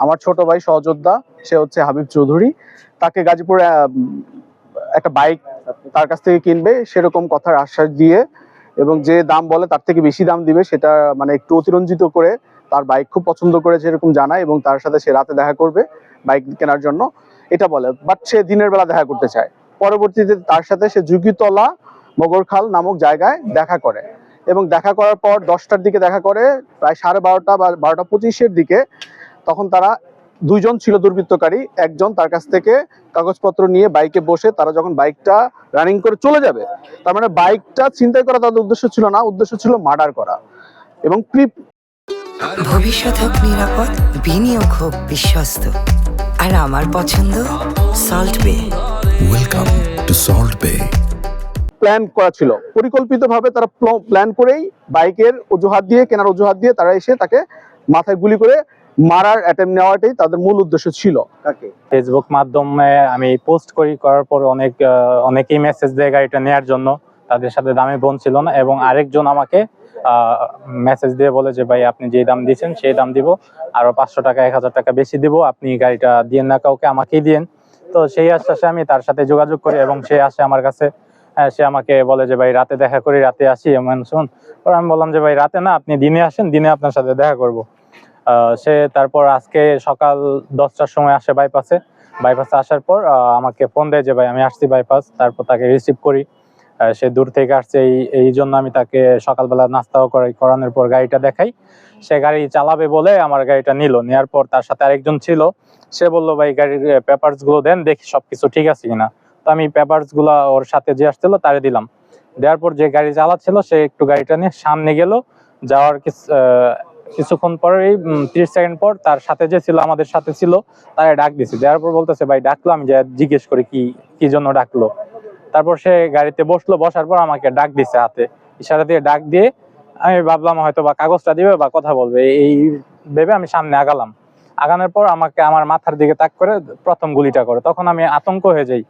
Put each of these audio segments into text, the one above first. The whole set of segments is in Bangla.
আমার ছোট ভাই সহযোদ্ধা, সে হচ্ছে হাবিব চৌধুরী, তাকে গাজীপুরে একটা বাইক তার কাছ থেকে কিনবে সেরকম কথার আশ্বাস দিয়ে, এবং যে দাম বলে তার থেকে বেশি দাম দিবে সেটা মানে একটু অতিরঞ্জিত করে তার বাইক খুব পছন্দ করেছে এরকম জানায়, এবং তার সাথে সে রাতে দেখা করবে বাইক কেনার জন্য এটা বলে, বাট সে দিনের বেলা দেখা করতে চায়। পরবর্তীতে তার সাথে সে যুগীতলা মগরখাল নামক জায়গায় দেখা করে, এবং দেখা করার পর 10টার দিকে দেখা করে, প্রায় 12:30 বা 12:25-এর দিকে তখন তারা দুইজন ছিল দুর্বৃত্তকারী, একজন তার কাছ থেকে কাগজপত্র নিয়ে বাইকে বসে তারা যখন বাইকটা রানিং করে চলে যাবে, তার মানে বাইকটা ছিনতাই করা তাদের উদ্দেশ্য ছিল না, উদ্দেশ্য ছিল মার্ডার করা। এবং ভবিষ্যৎ হোক নিরাপদ, বিনিয়োগ হোক বিশ্বস্ত, আর আমার পছন্দ সল্ট বে। ওয়েলকাম টু সল্ট বে। প্ল্যান করা ছিল, পরিকল্পিতভাবে তারা প্ল্যান করেই বাইকের অজুহাত দিয়ে, কেনার অজুহাত দিয়ে তারা এসে তাকে মাথায় গুলি করে মারার অ্যাটেম্প নেওয়াটাই তাদের মূল উদ্দেশ্য ছিল। ফেসবুক মাধ্যমে আমি পোস্ট করার পর অনেকেই মেসেজ দেয় গাড়িটা নেওয়ার জন্য, তাদের সাথে দামে বোন ছিল না, এবং আরেকজন আমাকে মেসেজ দিয়ে বলে যে ভাই আপনি যে দাম দিচ্ছেন সেই দাম দিব, আরো 500 টাকা 1000 টাকা বেশি দিব, আপনি গাড়িটা দিয়েন না কাউকে, আমাকেই দিয়েন। তো সেই আশ্বাসে আমি তার সাথে যোগাযোগ করি এবং সে আসে আমার কাছে। সে আমাকে বলে যে ভাই রাতে দেখা করি, রাতে আসি এমন শুন। আমি বললাম যে ভাই রাতে না, আপনি দিনে আসেন, দিনে আপনার সাথে দেখা করব। সে তারপর আজকে সকাল 10টার সময় আসে বাইপাসে আসার পর আমাকে ফোন দেয় যে ভাই আমি আসছি বাইপাস। তারপর তাকে রিসিভ করি, সে দূর থেকে আসছে, এই জন্য আমি তাকে সকালবেলা নাস্তাও করানোর পর গাড়িটা দেখাই। সে গাড়ি চালাবে বলে আমার গাড়িটা নেওয়ার পর তার সাথে আরেকজন ছিল, সে বললো ভাই গাড়ির পেপারস গুলো দেন, দেখি সবকিছু ঠিক আছে কিনা। তো আমি পেপারস গুলা ওর সাথে যে আসছিল তারে দিলাম। দেওয়ার পর যে গাড়ি চালাচ্ছিল সে একটু গাড়িটা নিয়ে সামনে গেল, যাওয়ার কিছুক্ষণ পরেই 30 সেকেন্ড পর তার সাথে যে ছিল, আমাদের সাথে ছিল, তারে ডাক দিছে। দেওয়ার পর বলতেছে ভাই ডাকলো, আমি জিজ্ঞেস করি কি জন্য ডাকলো। তারপর সে গাড়িতে বসলো, বসার পর আমাকে ডাক দিছে, হাতে ইশারা দিয়ে ডাক দিয়ে, আমি ভাবলাম হয়তো বা কাগজটা দিবে বা কথা বলবে, এই ভেবে আমি সামনে আগানোর পর আমাকে আমার মাথার দিকে তাক করে প্রথম গুলিটা করে। তখন আমি আতঙ্ক হয়ে যাই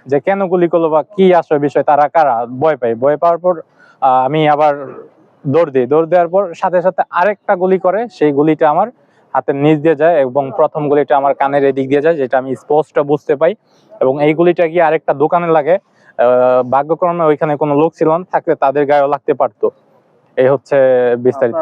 যে কেন গুলি করলো বা কি আসলে বিষয়, তারা কারা, ভয় পাওয়ার পর আমি আবার দৌড় দেওয়ার পর সাথে সাথে আরেকটা গুলি করে, সেই গুলিটা আমার হাতের নিচ দিয়ে যায় এবং প্রথম গুলিটা আমার কানের এদিক দিয়ে যায়, যেটা আমি স্পষ্ট বুঝতে পাই। এবং এই গুলিটা গিয়ে আরেকটা দোকানে লাগে। ভাগ্যক্রমে ওইখানে কোনো লোক ছিল না, থাকলে তাদের গায়েও লাগতে পারতো। এই হচ্ছে বিস্তারিত।